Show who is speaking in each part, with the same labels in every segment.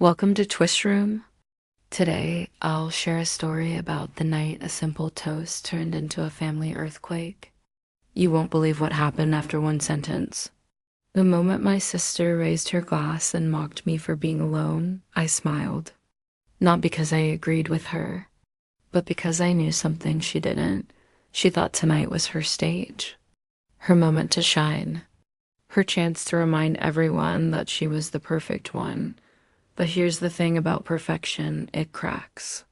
Speaker 1: Welcome to TwistRoom. Today, I'll share a story about the night a simple toast turned into a family earthquake. You won't believe what happened after one sentence. The moment my sister raised her glass and mocked me for being alone, I smiled. Not because I agreed with her, but because I knew something she didn't. She thought tonight was her stage, her moment to shine, her chance to remind everyone that she was the perfect one. But here's the thing about perfection, it cracks.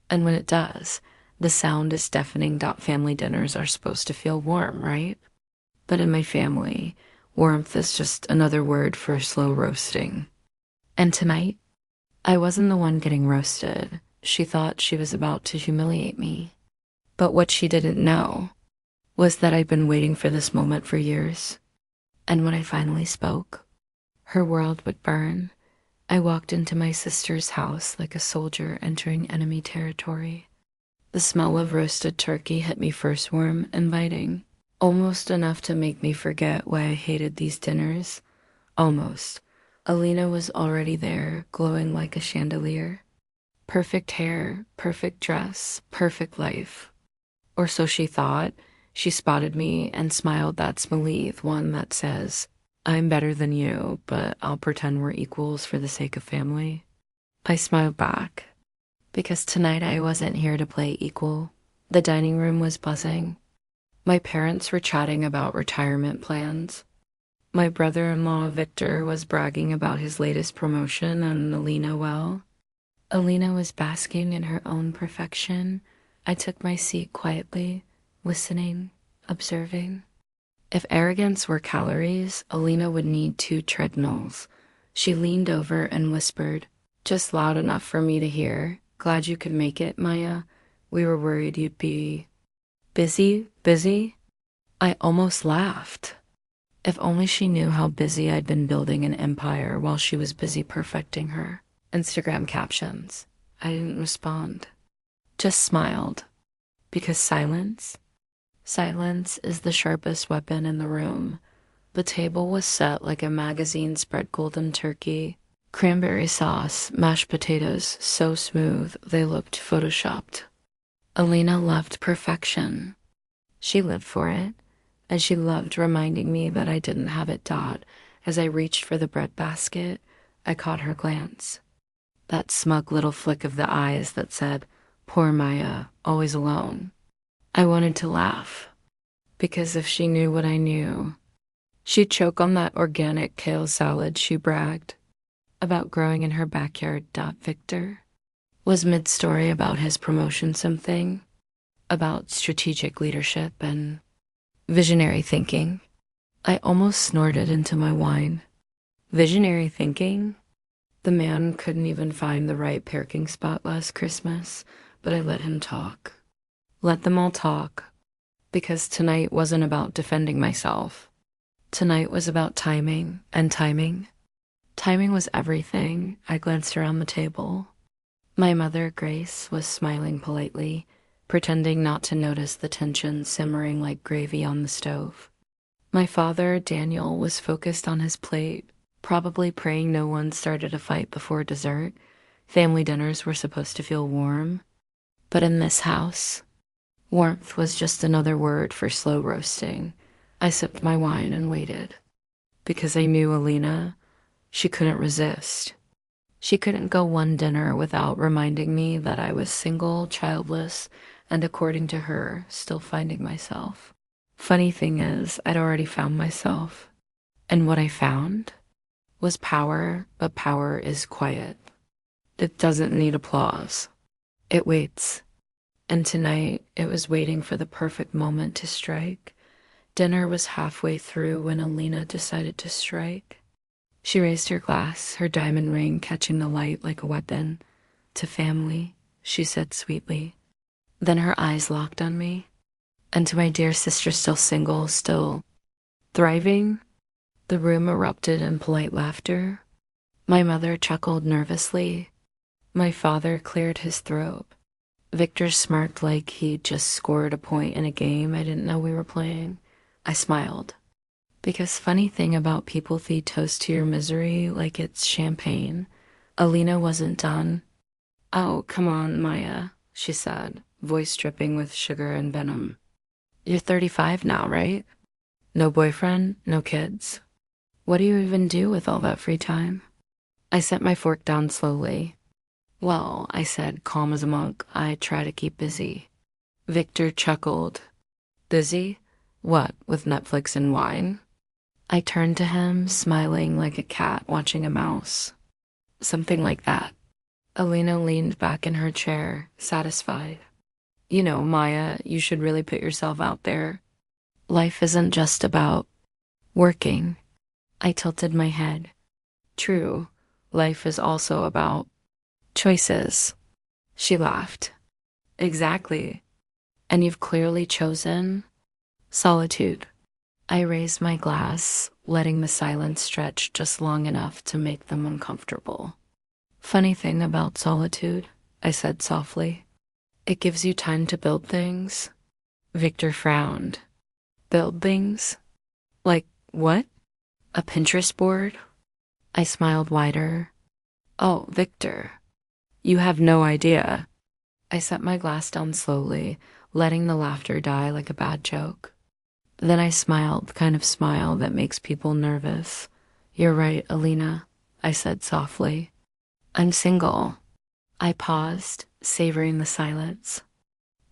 Speaker 1: And when it does, the sound is deafening. Family dinners are supposed to feel warm, right? But in my family, warmth is just another word for slow roasting. And tonight, I wasn't the one getting roasted. She thought she was about to humiliate me. But what she didn't know was that I'd been waiting for this moment for years. And when I finally spoke, her world would burn. I walked into my sister's house like a soldier entering enemy territory. The smell of roasted turkey hit me first warm, inviting, almost enough to make me forget why I hated these dinners. Almost. Alina was already there, glowing like a chandelier. Perfect hair, perfect dress, perfect life. Or so she thought. She spotted me and smiled that smooth one that says, "I'm better than you, but I'll pretend we're equals for the sake of family." I smiled back, because tonight I wasn't here to play equal. The dining room was buzzing. My parents were chatting about retirement plans. My brother-in-law, Victor, was bragging about his latest promotion, and Alina was basking in her own perfection. I took my seat quietly, listening, observing. If arrogance were calories, Alina would need 2 treadmills. She leaned over and whispered, just loud enough for me to hear, "Glad you could make it, Maya. We were worried you'd be busy?" I almost laughed. If only she knew how busy I'd been building an empire while she was busy perfecting her Instagram captions. I didn't respond, just smiled, because Silence is the sharpest weapon in the room. The table was set like a magazine spread golden turkey, cranberry sauce, mashed potatoes so smooth they looked photoshopped. Alina loved perfection. She lived for it, and she loved reminding me that I didn't have it. As I reached for the breadbasket, I caught her glance. That smug little flick of the eyes that said, "Poor Maya, always alone." I wanted to laugh, because if she knew what I knew, she'd choke on that organic kale salad she bragged about growing in her backyard. Victor was mid-story about his promotion, something about strategic leadership and visionary thinking. I almost snorted into my wine. Visionary thinking? The man couldn't even find the right parking spot last Christmas, but I let him talk. Let them all talk, because tonight wasn't about defending myself. Tonight was about timing, and timing. Timing was everything. I glanced around the table. My mother, Grace, was smiling politely, pretending not to notice the tension simmering like gravy on the stove. My father, Daniel, was focused on his plate, probably praying no one started a fight before dessert. Family dinners were supposed to feel warm. But in this house, warmth was just another word for slow roasting. I sipped my wine and waited. Because I knew Alina, she couldn't resist. She couldn't go one dinner without reminding me that I was single, childless, and according to her, still finding myself. Funny thing is, I'd already found myself. And what I found was power, but power is quiet. It doesn't need applause. It waits. And tonight, it was waiting for the perfect moment to strike. Dinner was halfway through when Alina decided to strike. She raised her glass, her diamond ring catching the light like a weapon. "To family," she said sweetly. Then her eyes locked on me. "And to my dear sister, still single, still thriving." The room erupted in polite laughter. My mother chuckled nervously. My father cleared his throat. Victor smirked like he'd just scored a point in a game I didn't know we were playing. I smiled. Because funny thing about people feed toast to your misery like it's champagne. Alina wasn't done. "Oh, come on, Maya," she said, voice dripping with sugar and venom. "You're 35 now, right? No boyfriend, no kids. What do you even do with all that free time?" I set my fork down slowly. "Well," I said, calm as a monk, "I try to keep busy." Victor chuckled. "Busy? What, with Netflix and wine?" I turned to him, smiling like a cat watching a mouse. "Something like that." Alina leaned back in her chair, satisfied. "You know, Maya, you should really put yourself out there. Life isn't just about working." I tilted my head. "True, life is also about choices." She laughed. "Exactly. And you've clearly chosen solitude." I raised my glass, letting the silence stretch just long enough to make them uncomfortable. "Funny thing about solitude," I said softly. "It gives you time to build things." Victor frowned. "Build things? Like what? A Pinterest board?" I smiled wider. "Oh, Victor, you have no idea." I set my glass down slowly, letting the laughter die like a bad joke. Then I smiled, the kind of smile that makes people nervous. "You're right, Alina," I said softly. "I'm single." I paused, savoring the silence.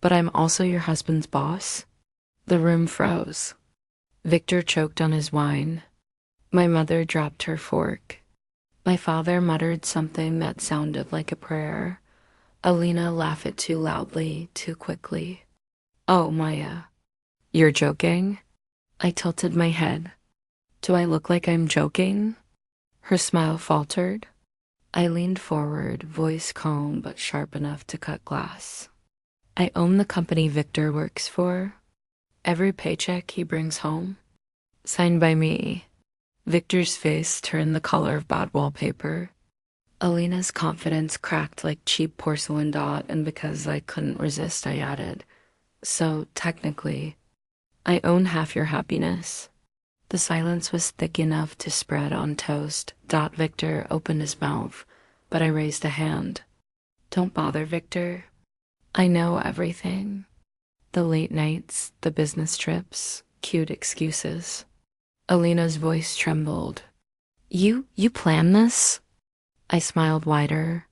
Speaker 1: "But I'm also your husband's boss?" The room froze. Victor choked on his wine. My mother dropped her fork. My father muttered something that sounded like a prayer. Alina laughed it too loudly, too quickly. "Oh, Maya, you're joking?" I tilted my head. "Do I look like I'm joking?" Her smile faltered. I leaned forward, voice calm but sharp enough to cut glass. "I own the company Victor works for. Every paycheck he brings home, signed by me." Victor's face turned the color of bad wallpaper. Alina's confidence cracked like cheap porcelain dot, and because I couldn't resist, I added, "So, technically, I own half your happiness." The silence was thick enough to spread on toast. Victor opened his mouth, but I raised a hand. "Don't bother, Victor. I know everything. The late nights, the business trips, cute excuses." Alina's voice trembled. You planned this?" I smiled wider.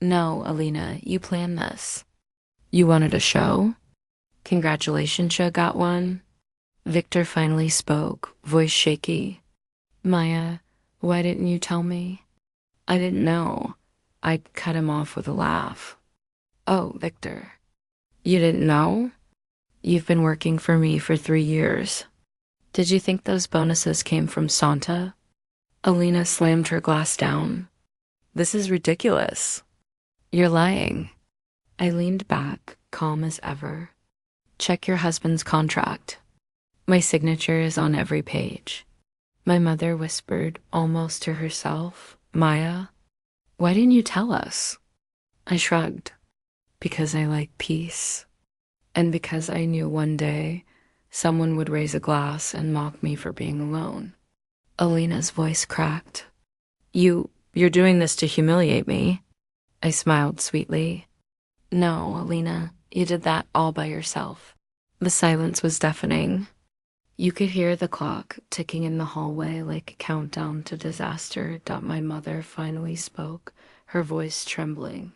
Speaker 1: "No, Alina, you planned this. You wanted a show? Congratulations, you got one." Victor finally spoke, voice shaky. "Maya, why didn't you tell me?" "I didn't know." I cut him off with a laugh. "Oh, Victor, you didn't know? You've been working for me for 3 years. Did you think those bonuses came from Santa?" Alina slammed her glass down. "This is ridiculous." "You're lying." I leaned back, calm as ever. "Check your husband's contract. My signature is on every page." My mother whispered, almost to herself, "Maya, why didn't you tell us?" I shrugged. "Because I like peace. And because I knew one day someone would raise a glass and mock me for being alone." Alina's voice cracked. You're doing this to humiliate me." I smiled sweetly. "No, Alina, you did that all by yourself." The silence was deafening. You could hear the clock ticking in the hallway like a countdown to disaster. My mother finally spoke, her voice trembling.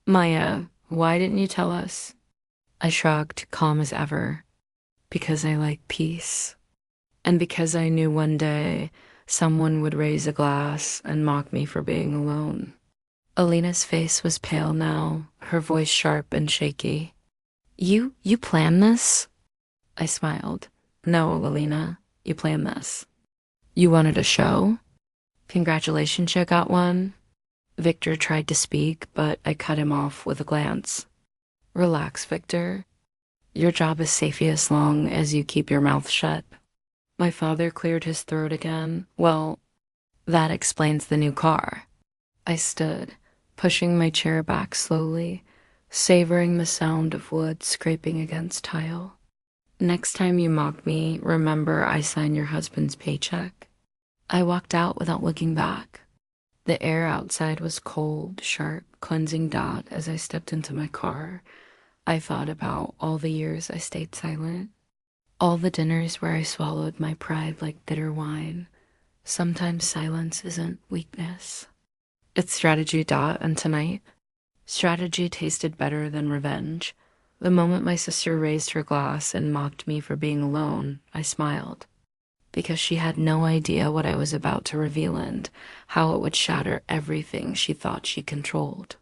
Speaker 1: "Maya, why didn't you tell us?" I shrugged, calm as ever. "Because I like peace. And because I knew one day someone would raise a glass and mock me for being alone." Alina's face was pale now, her voice sharp and shaky. You planned this?" I smiled. "No, Alina, you planned this. You wanted a show? Congratulations, you got one." Victor tried to speak, but I cut him off with a glance. "Relax, Victor. Your job is safe as long as you keep your mouth shut." My father cleared his throat again. "Well, that explains the new car." I stood, pushing my chair back slowly, savoring the sound of wood scraping against tile. "Next time you mock me, remember I signed your husband's paycheck." I walked out without looking back. The air outside was cold, sharp, cleansing dot as I stepped into my car. I thought about all the years I stayed silent, all the dinners where I swallowed my pride like bitter wine. Sometimes silence isn't weakness. It's strategy dot, and tonight, strategy tasted better than revenge. The moment my sister raised her glass and mocked me for being alone, I smiled, because she had no idea what I was about to reveal and how it would shatter everything she thought she controlled.